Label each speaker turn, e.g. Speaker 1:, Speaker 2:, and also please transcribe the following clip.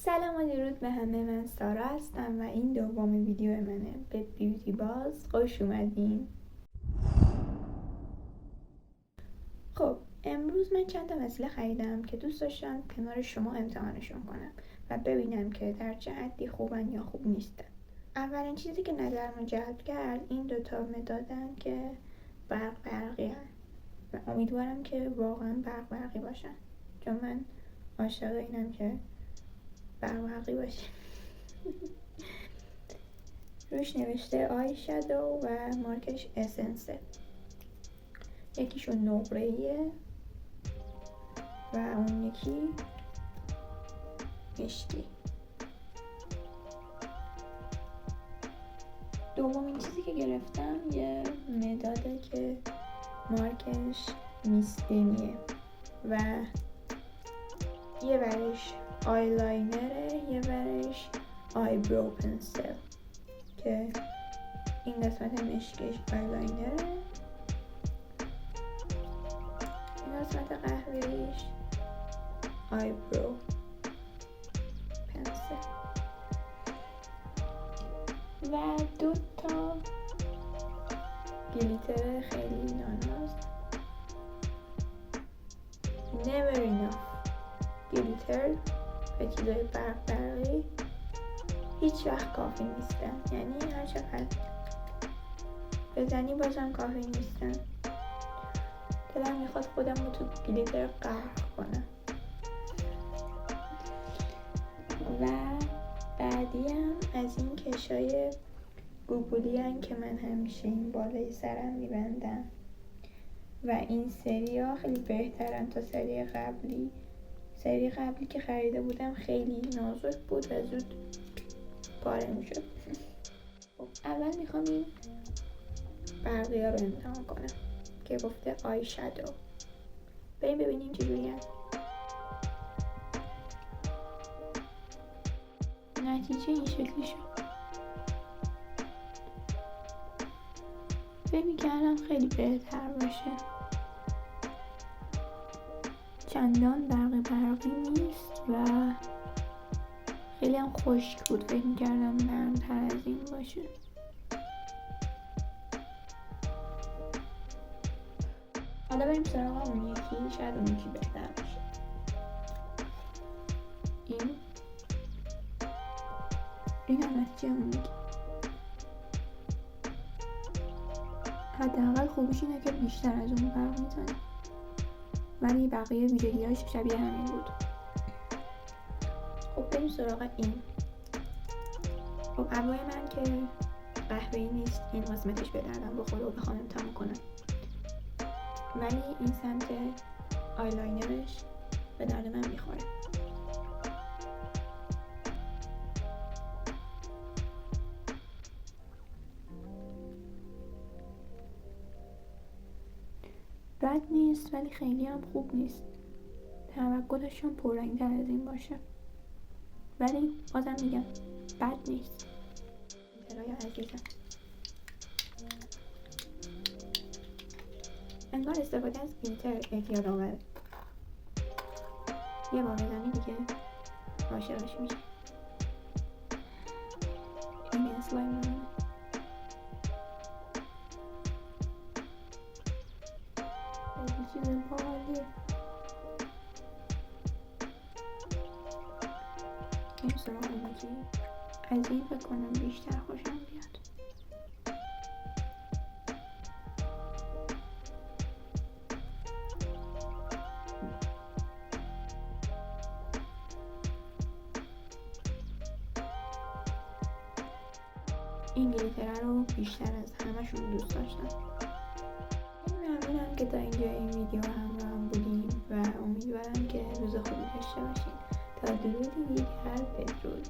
Speaker 1: سلام و درود به همه، من سارا هستم و این دومین ویدیو منه. به بیوتی باز خوش اومدین. خب امروز من چند تا وسیله خریدم که دوست داشتم کنار شما امتحانشون کنم و ببینم که در چه حدی خوبن یا خوب نیستن. اولین چیزی که نظرمو جلب کرد این دوتا مدادن که برقی هن و امیدوارم که واقعا برقی باشن، چون من عاشق اینم که برقی باشه. روش نوشته آی شادو و مارکش اسنسه. یکیشون نقره‌ایه و اون یکی مشکی. دومین چیزی که گرفتم یه مداده که مارکش میستینیه و یه ورش آیلاینره، یه ورش آیبرو پنسل که این قسمت مشکش آیلاینره، این قسمت قهوه‌ایش آیبرو پنسل و دو تا گلیتر خیلی ناناز never enough گلیتر به چیزای برقی هیچ وقت کافی نیستن، یعنی هر چقدر بزنی بازم کافی نیستن. دلم میخواد خودم رو تو گلیتر غرق کنم. و بعدی هم از این کشای گوگلی هن که من همیشه این بالای سرم میبندم و این سری ها خیلی بهترن تا سری قبلی. سری قبلی که خریده بودم خیلی نازک بود و زود پاره میشد. اول میخوام این برقی ها رو امتحان کنم که گفته آی شادو. بریم ببینیم چجوری هست. نتیجه این شکلی شد. فکر میکردم خیلی بهتر باشه، چندان برقی نیست و خیلی هم خشک بود. فکر میکردم نرم‌تر از این باشه. حالا بریم سراغ اون یکی، شاید اون یکی بهتر باشه. این هم نتیجه اون یکی. حداقل خوبیش اینه که بیشتر از اون برق میزنه، ولی بقیه ویژگی‌هاش شبیه همین بود. خب بریم سراغ این. خب ابروی من که قهوه‌ای نیست، این قسمتش به دردم بخوره و بخوام امتحان کنم، ولی این سمت آیلاینرش به درد من میخوره. بد نیست ولی خیلی هم خوب نیست. توقع داشتم پررنگ‌تر از این باشه، ولی بازم میگم بد نیست. گلیترهای عزیزم، انگار استفاده از گلیتر اعتیاد آوره. یه بار بزنی دیگه عاشقش میشه. این اسلایم میمونه. چیز باحالیه. این سراغ اونکی از این فکر کنم بیشتر خوشم بیاد. این گلیتره رو بیشتر از همشون دوست داشتم. ممنونم که تا اینجا این ویدیو همراهم بودیم و امیدوارم که روز خوبی داشته باشین. تا درودی دیگر، بدرود.